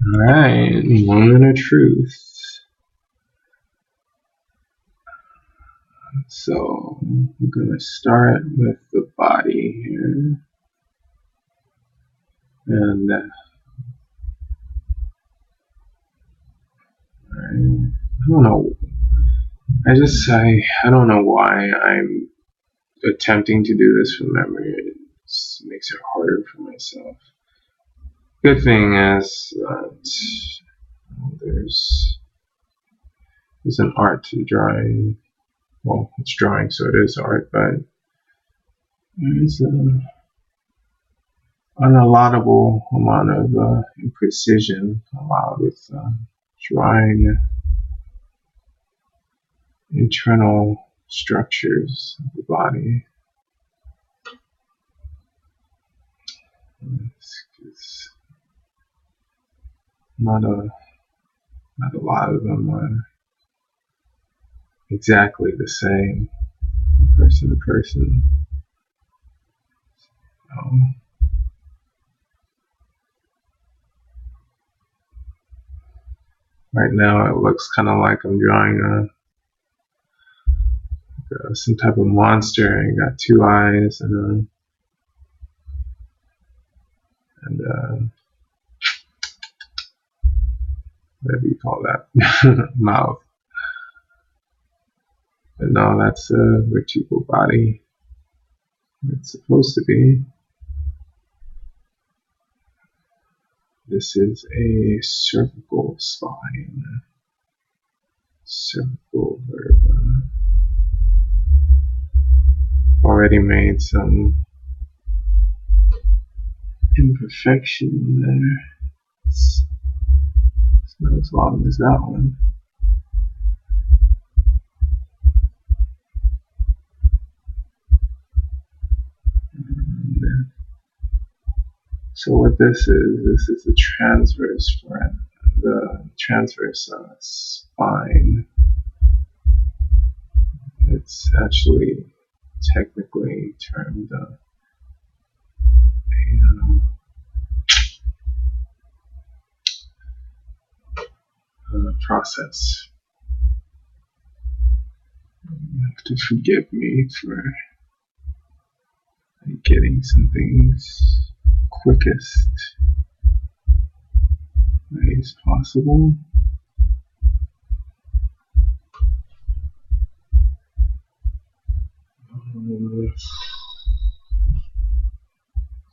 Alright, moment of truth. So I'm gonna start with the body here. And I don't know. I don't know why I'm attempting to do this from memory. It just makes it harder for myself. Good thing is that there's an art to drawing. Well, it's drawing, so it is art, but there's an unallowable amount of imprecision allowed with drawing internal structures of the body. It's not a lot of them are exactly the same person to person. Right now it looks kind of like I'm drawing some type of monster. I got two eyes and whatever you call that, mouth. But no, that's a vertebral body. It's supposed to be. This is a cervical spine. Cervical vertebra. Already made some imperfection in there. It's not as long as that one. And so what this is the transverse front, the transverse spine. It's actually technically termed a process. You have to forgive me for getting some things quickest way as possible.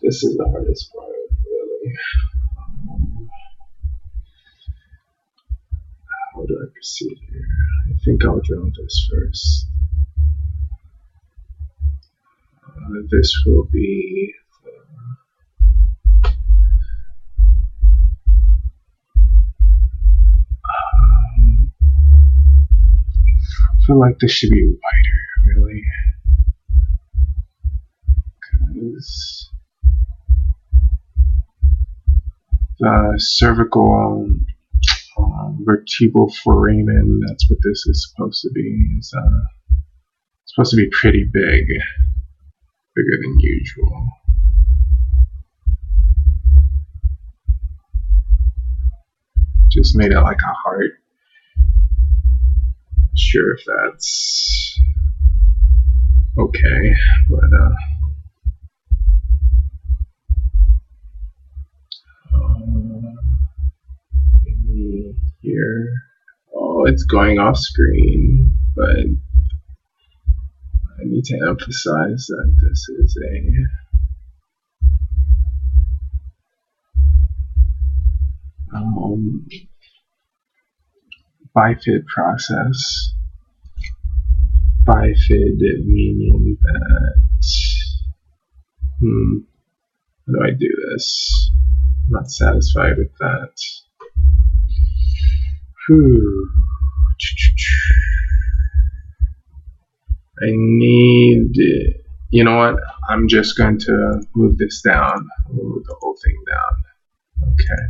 This is the hardest part, really. How do I proceed here? I think I'll draw this first. This will be I feel like this should be wider, really, because the cervical vertebral foramen, that's what this is supposed to be, is supposed to be pretty big, bigger than usual. Just made it like a heart. Not sure if that's okay, but maybe here. Oh, it's going off screen, but I need to emphasize that this is a bifid process. Bifid meaning that how do I do this? I'm not satisfied with that. I need, you know what? I'm just going to move this down. I'll move the whole thing down. Okay,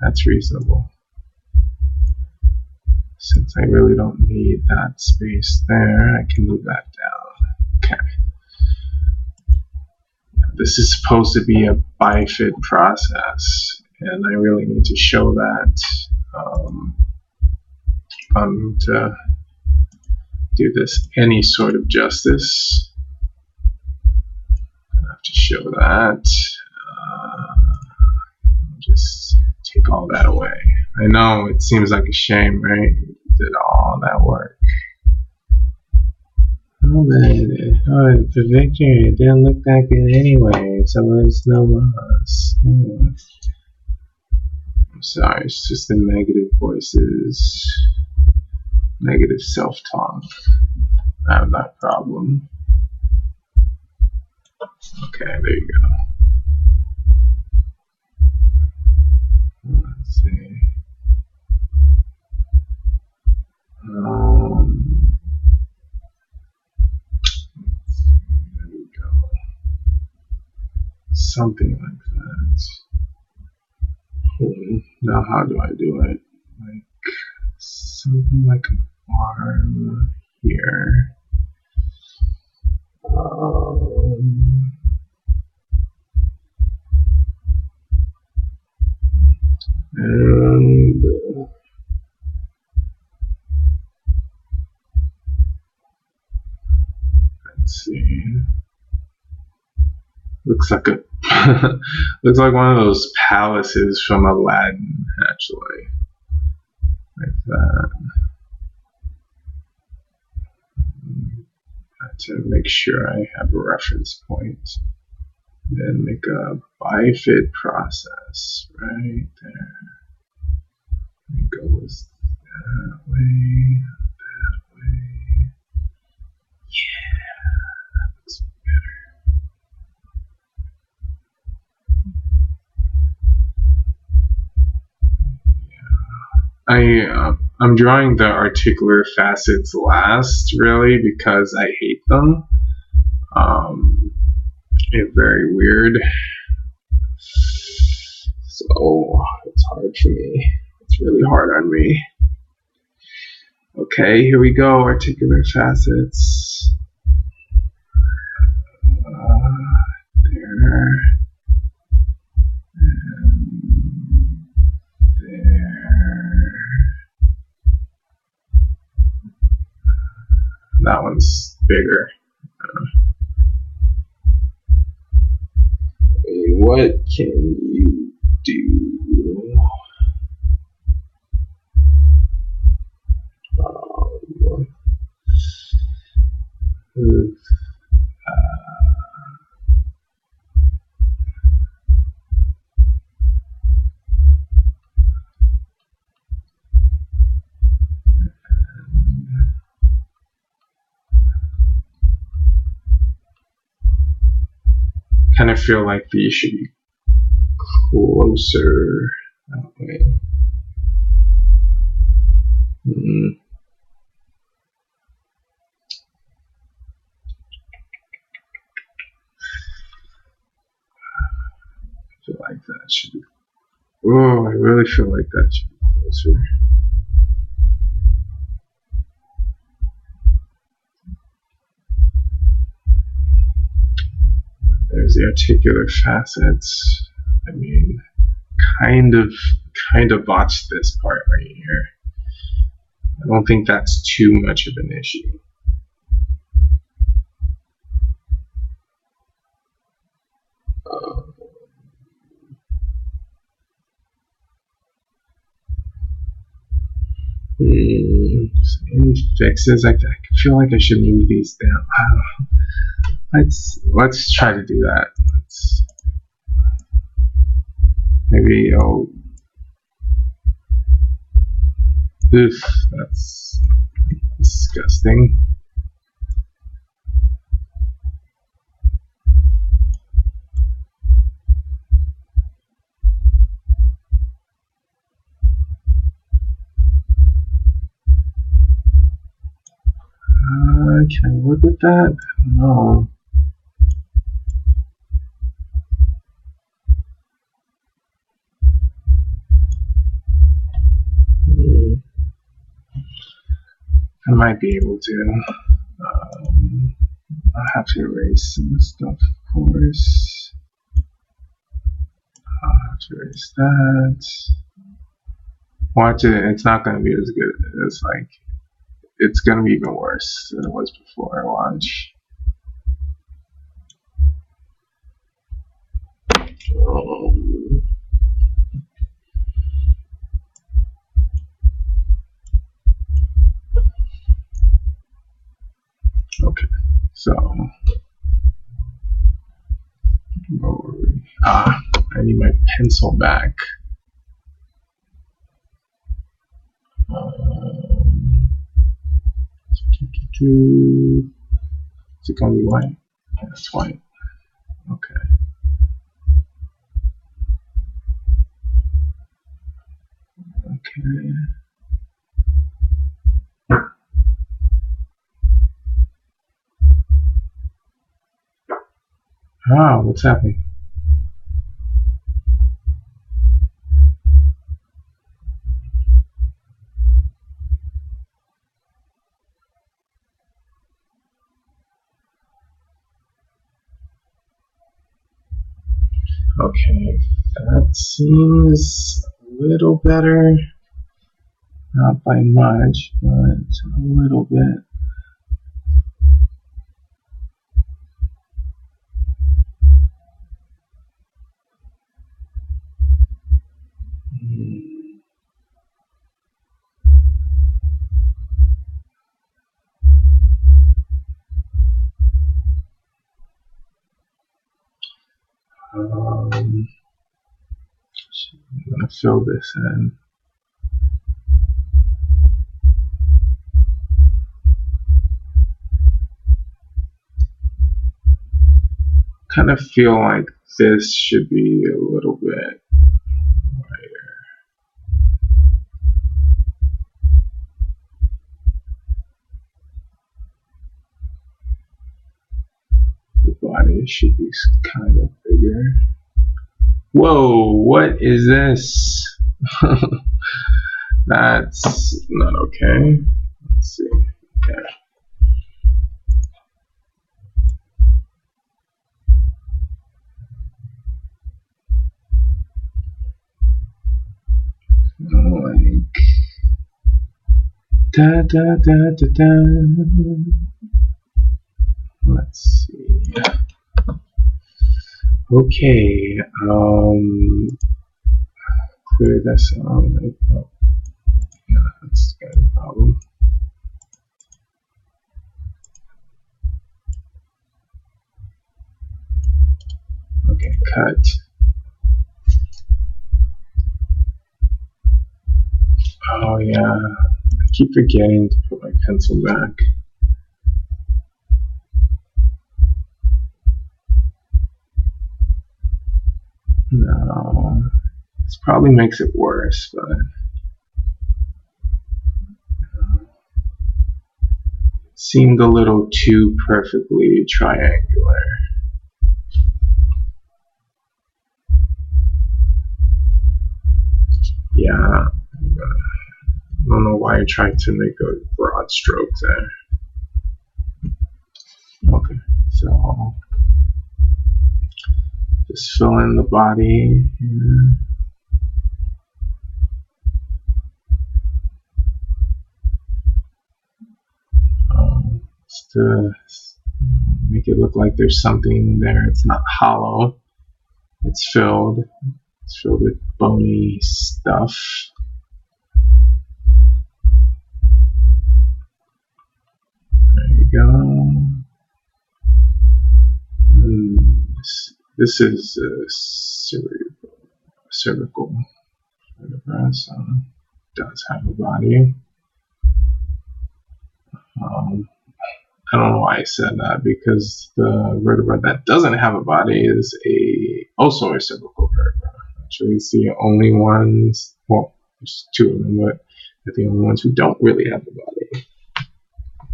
that's reasonable. Since I really don't need that space there, I can move that down. Okay. This is supposed to be a bifid process. and I really need to show that if I'm to do this any sort of justice. I have to show that. Just take all that away. I know it seems like a shame, right? Did all that work. Oh, but the victory, it didn't look that good anyway, so it's no loss. I'm sorry, it's just the negative voices, negative self-talk. I have that problem. Okay, there you go. Let's see. There we go. Something like that. Now how do I do it? Like something like an arm here. And let's see. Looks like a looks like one of those palaces from Aladdin, actually. Like that. To make sure I have a reference point. Then make a bifid process right there. It goes that way, that way. Yeah, that looks better. Yeah. I'm drawing the articular facets last, really, because I hate them. It's very weird. So it's hard for me. It's really hard on me. Okay, here we go. Articular facets. There. And there. That one's bigger. What can you do? Kind of feel like these should be closer that way. I feel like that should be. Oh, I really feel like that should be closer. There's the articular facets. I mean, kind of botched this part right here. I don't think that's too much of an issue. Any fixes? I feel like I should move these down. Let's try to do that. Maybe I'll. Oof, that's disgusting. Can I work with that? I don't know. I might be able to. I have to erase some stuff, of course. To erase that. Watch it. It's not going to be as good. It's like, it's going to be even worse than it was before. Watch. Okay, so I need my pencil back. Is it gonna be white? Yeah, it's white. Okay. Okay. Ah, what's happening? Okay, that seems a little better. Not by much, but a little bit. I'm gonna fill this in. Kind of feel like this should be a little bit lighter. The body should be kind of bigger. Whoa, what is this? That's not okay. Let's see. Okay. Like da da da da da. Let's see. Okay. Clear this out. Oh, yeah, that's got a problem. Okay, cut. Oh yeah, I keep forgetting to put my pencil back. No, this probably makes it worse, but it seemed a little too perfectly triangular. Yeah, I don't know why I tried to make a broad stroke there. Okay, so just fill in the body here. Just to make it look like there's something there. It's not hollow. It's filled. It's filled with bony stuff. There you go. This is cervical vertebra, so it does have a body. I don't know why I said that, because the vertebra that doesn't have a body is also a cervical vertebra. Actually, it's the only ones. Well, there's two of them, but they're the only ones who don't really have a body.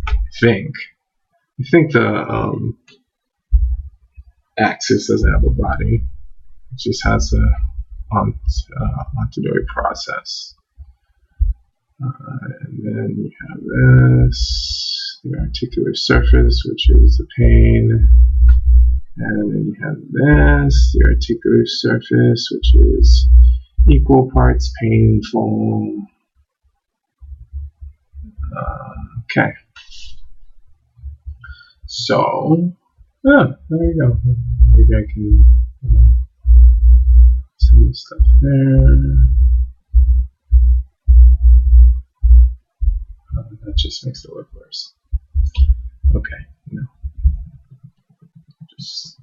I think the axis doesn't have a body. It just has a ontodoid process. And then you have this, the articular surface, which is the pain, And then you have this, the articular surface, which is equal parts painful. Okay. So, there you go. Maybe I can send the stuff there. That just makes it look worse. Okay, no. Just,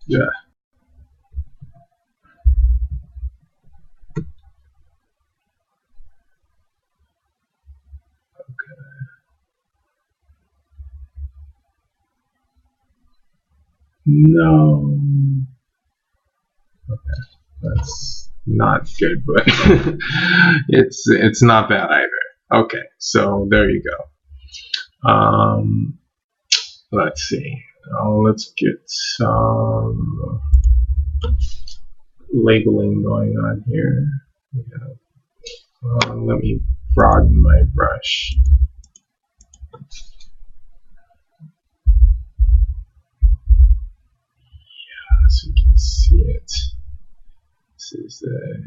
yeah. Okay. No. Okay, that's not good, but it's not bad either. Okay, so there you go. Let's see. Let's get some labeling going on here. Let me broaden my brush. Yeah, so you can see it. This is the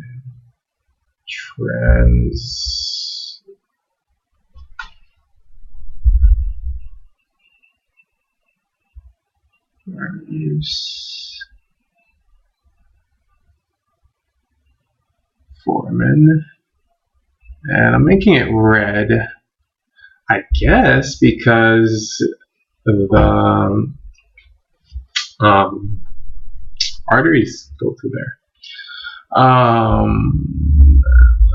transverse foramen. And I'm making it red, I guess, because the arteries go through there.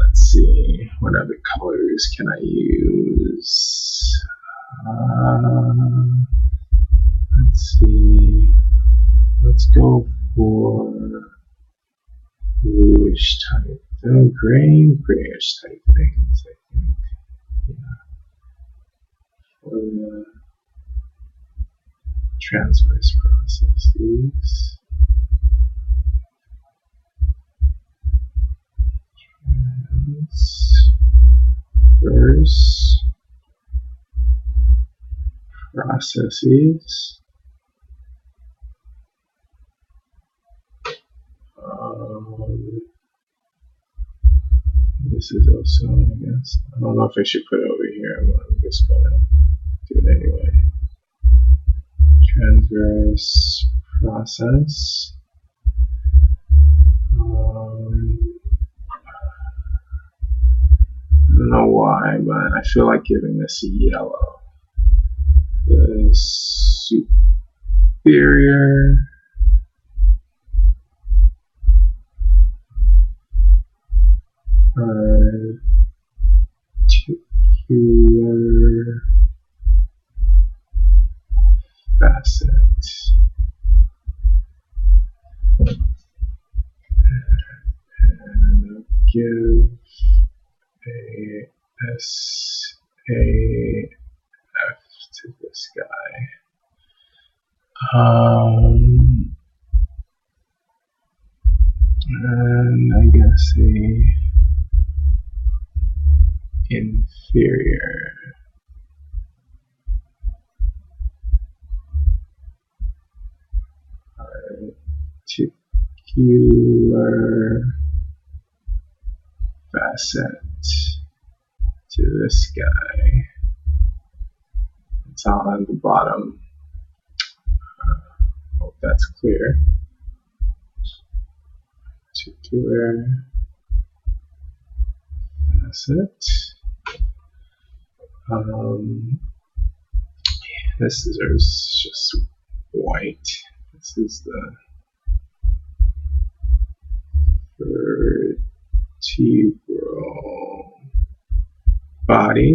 Let's see, what other colors can I use? Let's see, let's go for bluish type, grayish type things, I think. Yeah. For the transverse processes. Transverse processes. This is also, I guess. I don't know if I should put it over here, but I'm just gonna do it anyway. Transverse process. I don't know why, but I feel like giving this a yellow. The superior articular facet. And I'll give a SAF to this guy. And I guess a inferior articular facet to this guy. It's on the bottom. Hope that's clear. Articular facet. This deserves just white. This is the vertebral body.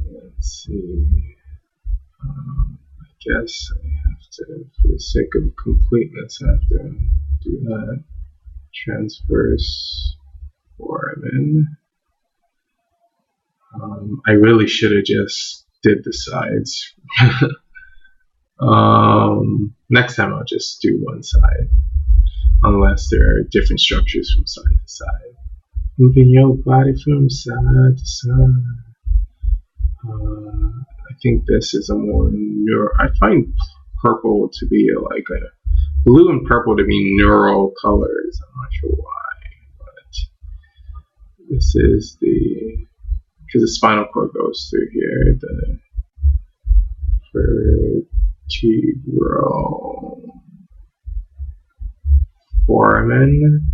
Let's see. I guess I have to, for the sake of completeness, I have to do that. Transverse foramen. I really should have just did the sides. Next time I'll just do one side, unless there are different structures from side to side. Moving your body from side to side. I think this is a more I find purple to be like a blue and purple to be neural colors. I'm not sure why, but this is because the spinal cord goes through here. The vertebral foramen.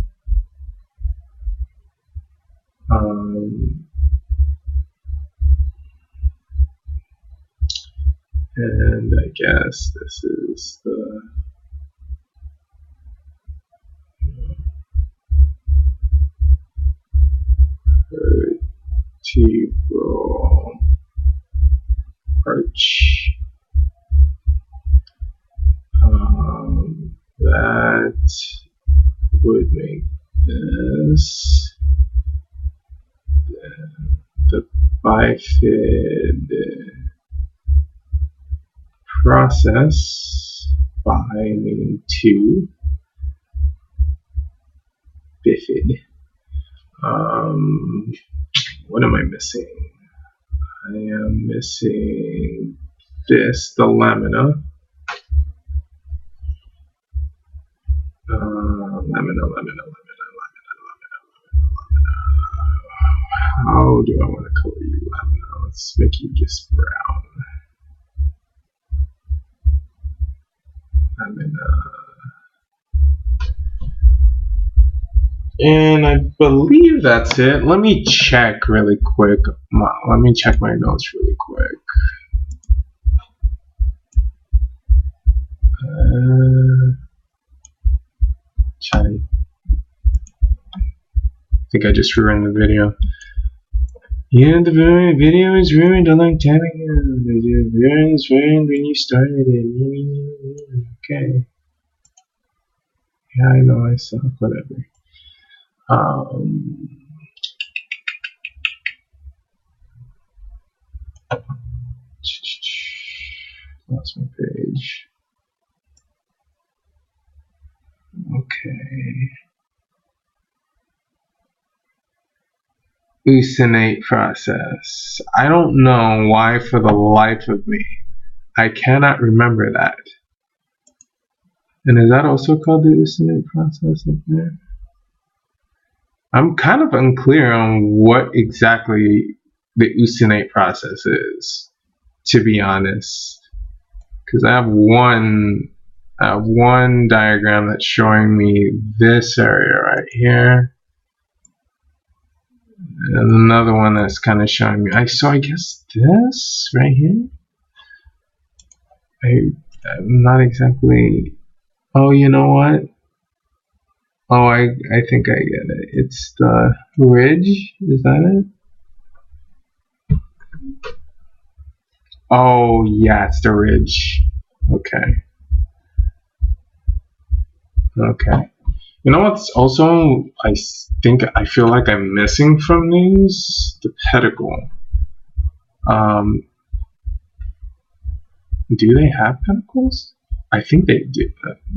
And I guess this is the vertebral arch. That would make this the bifid process. Bi meaning two. Bifid. What am I missing? I am missing this, the lamina. Lamina. How do I want to color you, lamina? Let's make you just brown. Lamina. And I believe that's it. Let me check really quick. Let me check my notes really quick. Chatty. I think I just ruined the video. Yeah, the video is ruined a long time ago. The video is ruined when you started it. Okay. Yeah, I know, I suck. Whatever. Lost my page. Okay. Usinate process. I don't know why for the life of me I cannot remember that. And is that also called the usinate process up there? I'm kind of unclear on what exactly the usinate process is, to be honest. Because I have one diagram that's showing me this area right here. And another one that's kind of showing me. So I guess this right here. I'm not exactly. Oh, you know what? Oh, I think I get it. It's the ridge. Is that it? Oh, yeah, it's the ridge. Okay. Okay. You know what's also, I feel like I'm missing from these? The pedicle. Do they have pedicles? I think they do.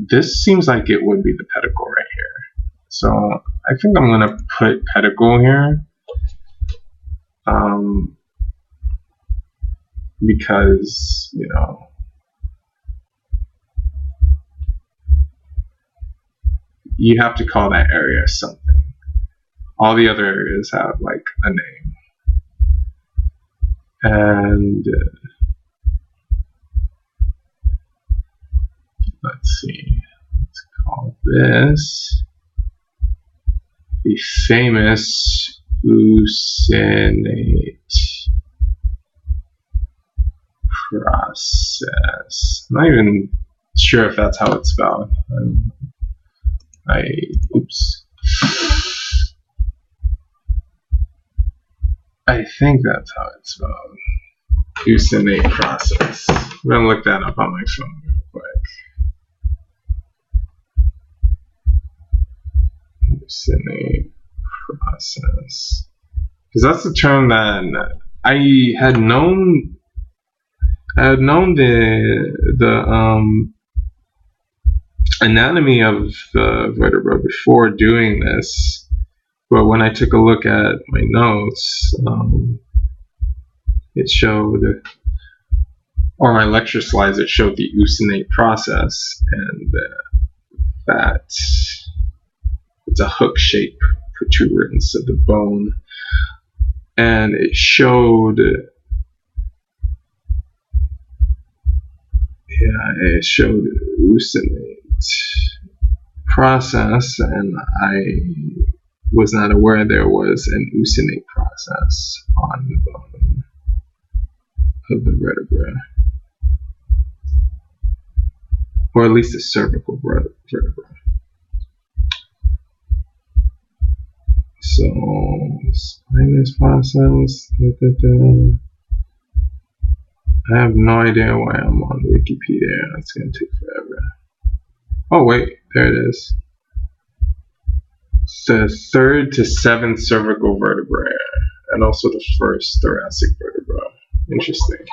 This seems like it would be the pedicle right here. So I think I'm going to put pedicle here. Because, you know, you have to call that area something. All the other areas have like a name. And let's see. Let's call this the famous usinate process. I'm not even sure if that's how it's spelled. Oops. I think that's how it's spelled. Usinate process. I'm going to look that up on my phone real quick. Usinate process. Because that's the term that I had known I had known the anatomy of the vertebra before doing this, but when I took a look at my notes, it showed, or my lecture slides, it showed the ustinate process, and that it's a hook-shaped protuberance of the bone, and it showed ustinate process, and I was not aware there was an ustinate process on the bone of the vertebra, or at least the cervical vertebra. So, spinous process. I have no idea why I'm on Wikipedia. It's going to take forever. Oh, wait, there it is. The 3rd to 7th cervical vertebrae, and also the 1st thoracic vertebra. Interesting.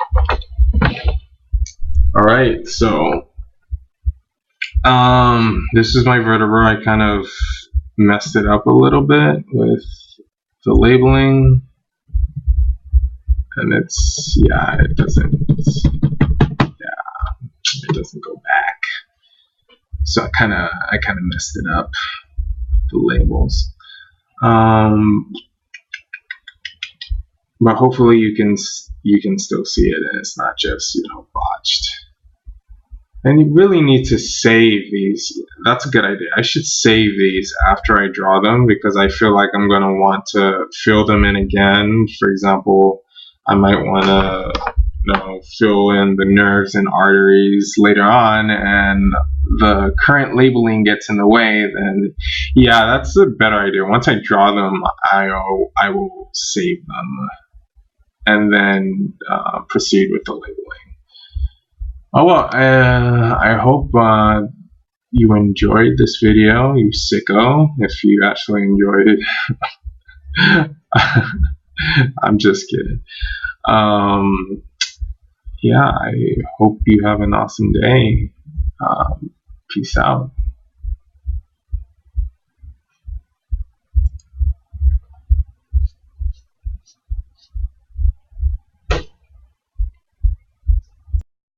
Alright, so this is my vertebra. I kind of messed it up a little bit with the labeling, and it doesn't go back. So I kind of messed it up, the labels. But hopefully you can still see it, and it's not just botched. And you really need to save these. That's a good idea. I should save these after I draw them, because I feel like I'm going to want to fill them in again. For example, I might want to fill in the nerves and arteries later on, and the current labeling gets in the way, then yeah, that's a better idea. Once I draw them, I will save them and then proceed with the labeling. Oh well, I hope you enjoyed this video, you sicko, if you actually enjoyed it. I'm just kidding. Yeah, I hope you have an awesome day. Peace out.